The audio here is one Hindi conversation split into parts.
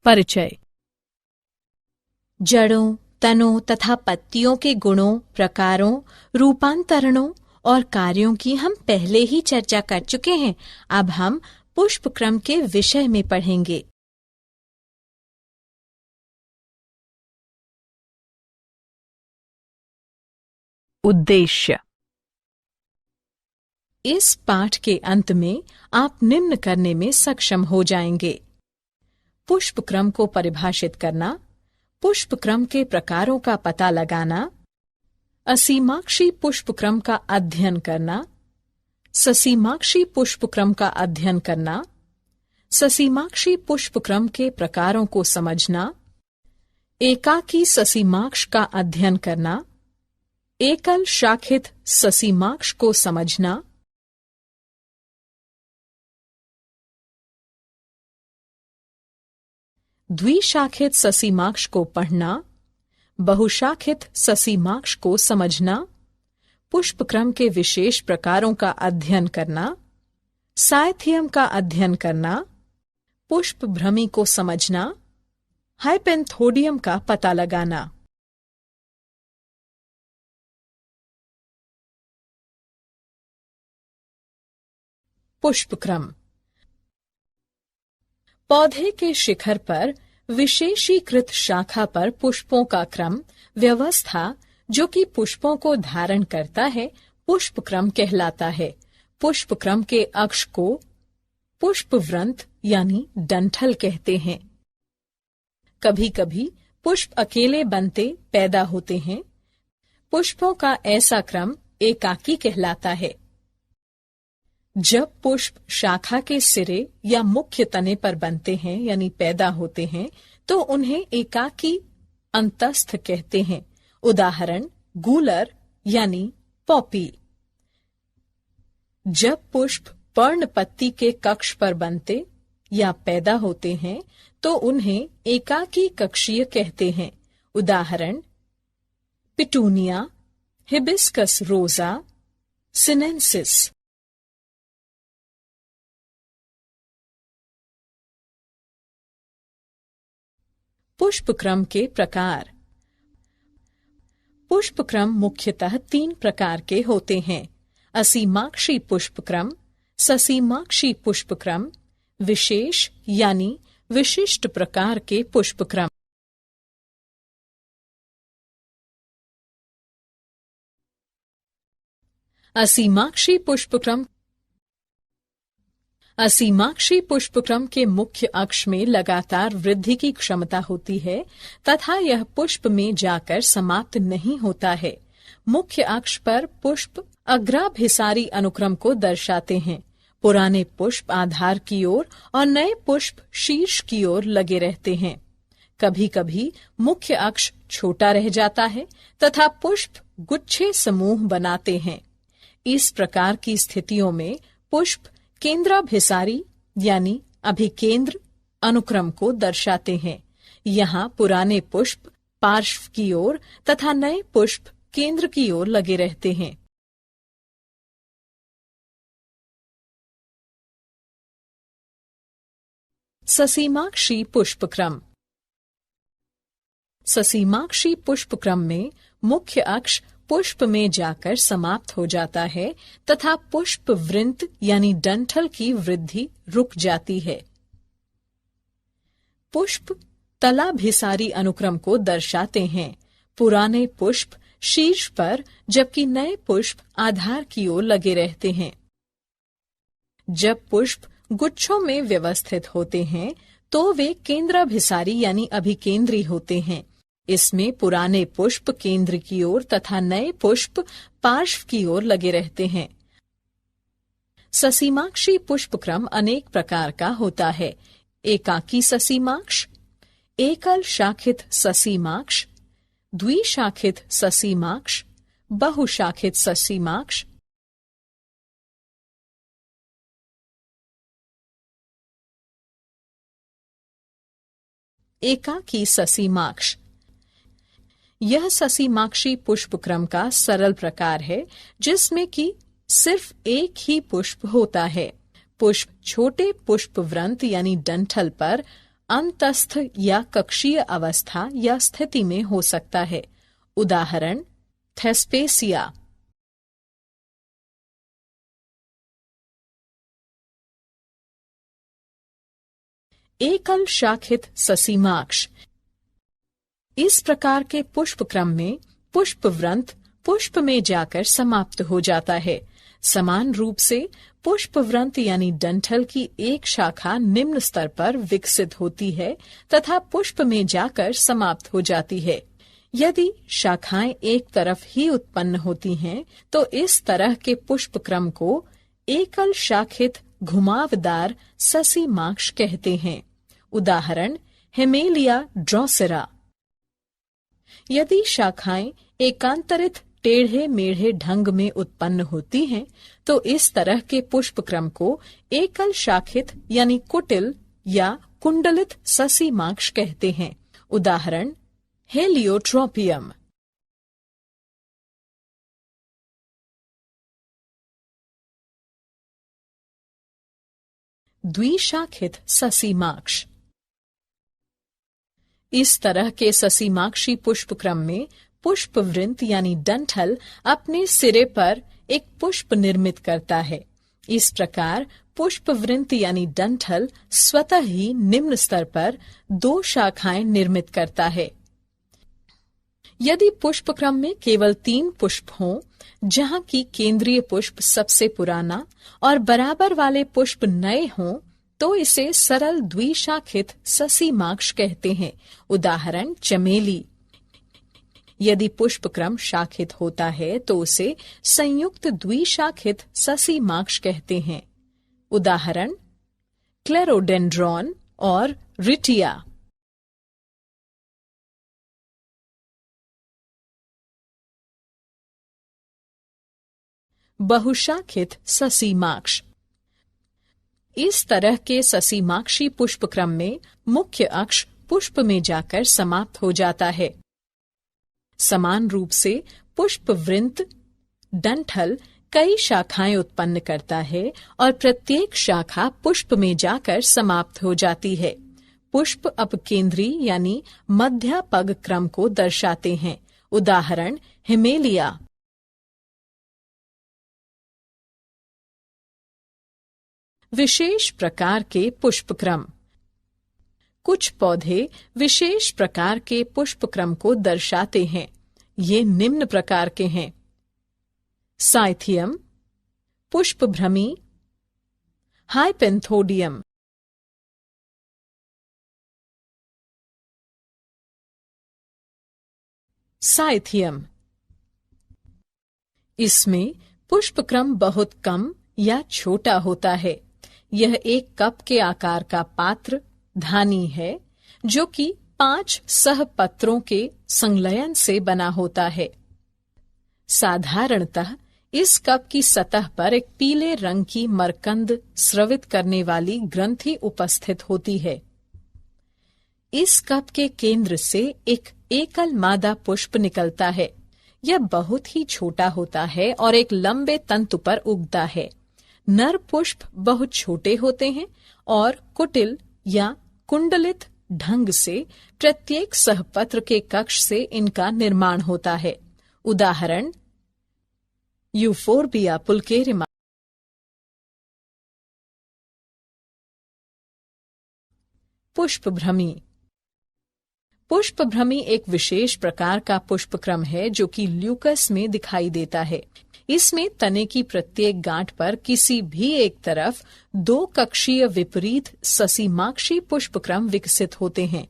परिचय। जड़ों, तनों तथा पत्तियों के गुणों, प्रकारों, रूपांतरणों और कार्यों की हम पहले ही चर्चा कर चुके हैं। अब हम पुष्प क्रम के विषय में पढ़ेंगे। उद्देश्य। इस पाठ के अंत में आप निम्न करने में सक्षम हो जाएंगे: पुष्प क्रम को परिभाषित करना, पुष्प क्रम के प्रकारों का पता लगाना, असीमाक्षी पुष्प क्रम का अध्ययन करना, ससीमाक्षी पुष्प क्रम का अध्ययन करना, ससीमाक्षी पुष्प क्रम के प्रकारों को समझना, एकाकी ससीमाक्ष का अध्ययन करना, एकल शाखित ससीमाक्ष को समझना, द्विशाखित ससीमाक्ष को पढ़ना, बहुशाखित ससीमाक्ष को समझना, पुष्प क्रम के विशेष प्रकारों का अध्ययन करना, साइथियम का अध्ययन करना, पुष्प भ्रमी को समझना, हाइपेंथोडियम का पता लगाना। पुष्प क्रम। पौधे के शिखर पर विशेषीकृत शाखा पर पुष्पों का क्रम व्यवस्था जो कि पुष्पों को धारण करता है, पुष्प क्रम कहलाता है। पुष्प क्रम के अक्ष को पुष्पवृंत यानी डंठल कहते हैं। कभी कभी पुष्प अकेले बनते पैदा होते हैं। पुष्पों का ऐसा क्रम एकाकी कहलाता है। जब पुष्प शाखा के सिरे या मुख्य तने पर बनते हैं यानी पैदा होते हैं, तो उन्हें एकाकी अंतस्थ कहते हैं। उदाहरण गूलर यानी पॉपी। जब पुष्प पर्णपत्ती के कक्ष पर बनते या पैदा होते हैं, तो उन्हें एकाकी कक्षीय कहते हैं। उदाहरण पिटूनिया, हिबिस्कस रोजा, सिनेंसिस। पुष्प क्रम के प्रकार। पुष्प क्रम मुख्यतः 3 प्रकार के होते हैं: असीमाक्षी पुष्प क्रम, ससीमाक्षी पुष्प क्रम, विशेष यानी विशिष्ट प्रकार के पुष्प क्रम। असीमाक्षी पुष्प क्रम। असीमाक्षी पुष्पक्रम के मुख्य अक्ष में लगातार वृद्धि की क्षमता होती है तथा यह पुष्प में जाकर समाप्त नहीं होता है। मुख्य अक्ष पर पुष्प अग्राभिसारी अनुक्रम को दर्शाते हैं। पुराने पुष्प आधार की ओर और नए पुष्प शीर्ष की ओर लगे रहते हैं। कभी कभी मुख्य अक्ष छोटा रह जाता है तथा पुष्प गुच्छे समूह बनाते हैं। इस प्रकार की स्थितियों में पुष्प केंद्राभिसारी यानी अभिकेंद्र अनुक्रम को दर्शाते हैं। यहाँ पुराने पुष्प पार्श्व की ओर तथा नए पुष्प केंद्र की ओर लगे रहते हैं। ससीमाक्षी पुष्पक्रम। ससीमाक्षी पुष्पक्रम में मुख्य अक्ष पुष्प में जाकर समाप्त हो जाता है तथा पुष्प वृंत यानी डंठल की वृद्धि रुक जाती है। पुष्प तलाभिसारी अनुक्रम को दर्शाते हैं। पुराने पुष्प शीर्ष पर जबकि नए पुष्प आधार की ओर लगे रहते हैं। जब पुष्प गुच्छों में व्यवस्थित होते हैं तो वे केंद्राभिसारी यानी अभिकेंद्री होते हैं। इसमें पुराने पुष्प केंद्र की ओर तथा नए पुष्प पार्श्व की ओर लगे रहते हैं। ससीमाक्षी पुष्पक्रम अनेक प्रकार का होता है: एकाकी ससीमाक्ष, एकल शाखित ससीमाक्ष, द्विशाखित ससीमाक्ष, बहुशाखित ससीमाक्ष। एकाकी ससीमाक्ष। यह ससीमाक्षी पुष्पक्रम का सरल प्रकार है जिसमें कि सिर्फ एक ही पुष्प होता है। पुष्प छोटे पुष्पवृंत यानी डंठल पर अंतस्थ या कक्षीय अवस्था या स्थिति में हो सकता है। उदाहरण थेस्पेसिया। एकल शाखित ससीमाक्ष। इस प्रकार के पुष्पक्रम में पुष्पवृंत पुष्प में जाकर समाप्त हो जाता है। समान रूप से पुष्पवृंत यानी डंठल की एक शाखा निम्न स्तर पर विकसित होती है तथा पुष्प में जाकर समाप्त हो जाती है। यदि शाखाएं एक तरफ ही उत्पन्न होती हैं, तो इस तरह के पुष्पक्रम को एकल शाखित घुमावदार ससीमाक्ष कहते हैं। उदाहरण हेमेलिया ड्रोसेरा। यदि शाखाएं एकांतरित टेढ़े मेढ़े ढंग में उत्पन्न होती हैं, तो इस तरह के पुष्पक्रम को एकल शाखित यानी कुटिल या कुंडलित ससीमाक्ष कहते हैं। उदाहरण हेलियोट्रोपियम। द्विशाखित ससीमाक्ष। इस तरह के ससीमाक्षी पुष्पक्रम में पुष्पवृंत यानी डंठल अपने सिरे पर एक पुष्प निर्मित करता है। इस प्रकार पुष्पवृंत यानी डंठल स्वतः ही निम्न स्तर पर दो शाखाएं निर्मित करता है। यदि पुष्पक्रम में केवल 3 पुष्प हों, जहां की केंद्रीय पुष्प सबसे पुराना और बराबर वाले पुष्प नए हों, तो इसे सरल द्विशाखित ससीमाक्ष कहते हैं। उदाहरण चमेली। यदि पुष्पक्रम शाखित होता है तो उसे संयुक्त द्विशाखित ससीमाक्ष कहते हैं। उदाहरण क्लेरोडेंड्रॉन और रिटिया। बहुशाखित ससीमाक्ष। इस तरह के ससीमाक्षी पुष्पक्रम में मुख्य अक्ष पुष्प में जाकर समाप्त हो जाता है। समान रूप से पुष्पवृंत डंठल कई शाखाएं उत्पन्न करता है और प्रत्येक शाखा पुष्प में जाकर समाप्त हो जाती है। पुष्प अपकेंद्री यानी मध्यपग क्रम को दर्शाते हैं। उदाहरण हिमेलिया। विशेष प्रकार के पुष्पक्रम। कुछ पौधे विशेष प्रकार के पुष्पक्रम को दर्शाते हैं। ये निम्न प्रकार के हैं: साइथियम, पुष्पभ्रमी, हाइपेंथोडियम। साइथियम। इसमें पुष्पक्रम बहुत कम या छोटा होता है। यह एक कप के आकार का पात्र धानी है जो कि 5 सहपत्रों के संलयन से बना होता है। साधारणतः इस कप की सतह पर एक पीले रंग की मरकंद स्रवित करने वाली ग्रंथि उपस्थित होती है। इस कप के केंद्र से एक एकल मादा पुष्प निकलता है। यह बहुत ही छोटा होता है और एक लंबे तंतु पर उगता है। नर पुष्प बहुत छोटे होते हैं और कुटिल या कुंडलित ढंग से प्रत्येक सहपत्र के कक्ष से इनका निर्माण होता है। उदाहरण यूफोर्बिया पुल्केरिमा। पुष्पभ्रमी। पुष्पभ्रमी एक विशेष प्रकार का पुष्पक्रम है जो कि ल्यूकस में दिखाई देता है। इसमें तने की प्रत्येक गांठ पर किसी भी एक तरफ 2 कक्षीय विपरीत ससीमाक्षी पुष्पक्रम विकसित होते हैं।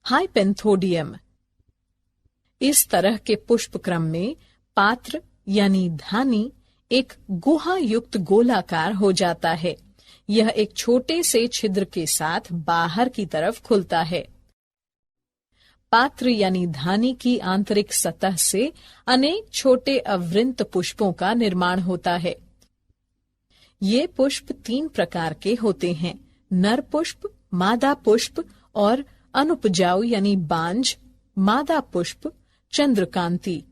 हाइपेंथोडियम। इस तरह के पुष्पक्रम में पात्र यानी धानी एक गुहा युक्त गोलाकार हो जाता है। यह एक छोटे से छिद्र के साथ बाहर की तरफ खुलता है। पात्र यानी धानी की आंतरिक सतह से अनेक छोटे अवृंत पुष्पों का निर्माण होता है। ये पुष्प 3 प्रकार के होते हैं: नर पुष्प, मादा पुष्प और अनुपजाऊ यानी बांझ मादा पुष्प चंद्रकांति।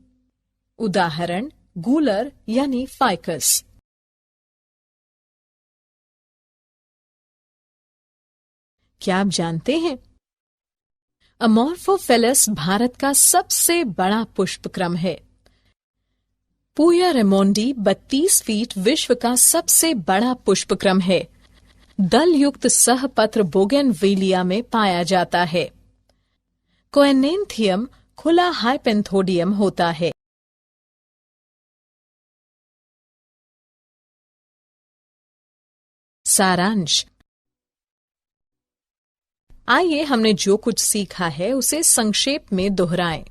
उदाहरण गूलर यानी फाइकस। क्या आप जानते हैं? अमोर्फोफिलस भारत का सबसे बड़ा पुष्पक्रम है। पूया रेमोंडी 32 फीट विश्व का सबसे बड़ा पुष्पक्रम है। दल युक्त सहपत्र बोगेनविलिया में पाया जाता है। कोएनेंथियम खुला हाइपेंथोडियम होता है। सारांश। आइए हमने जो कुछ सीखा है उसे संक्षेप में दोहराएं।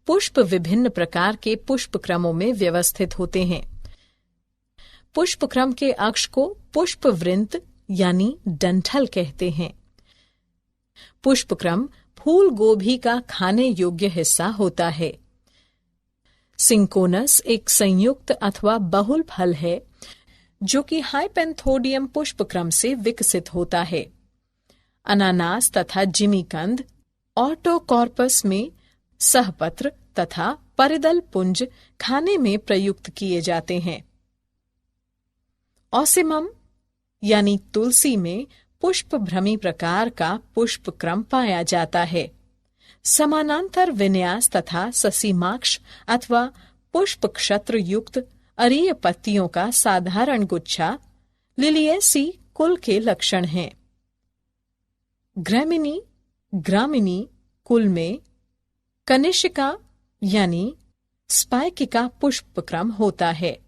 पुष्प विभिन्न प्रकार के पुष्पक्रमों में व्यवस्थित होते हैं। पुष्पक्रम के अक्ष को पुष्पवृंत यानी डंठल कहते हैं। पुष्पक्रम फूल गोभी का खाने योग्य हिस्सा होता है। सिंकोनस एक संयुक्त अथवा बहुल फल है जो कि हाइपेंथोडियम पुष्पक्रम से विकसित होता है। अनानास तथा जिमीकंद ऑटोकॉर्पस में सहपत्र तथा परिदल पुंज खाने में प्रयुक्त किए जाते हैं। ऑसिमम यानी तुलसी में पुष्पभ्रमी प्रकार का पुष्पक्रम पाया जाता है। समानांतर विन्यास तथा ससीमाक्ष अथवा पुष्पक्षत्र युक्त अरीय पत्तियों का साधारण गुच्छा लिलिएसी कुल के लक्षण हैं। ग्रामिनी कुल में कनिष्का यानी स्पाइकिका पुष्पक्रम होता है।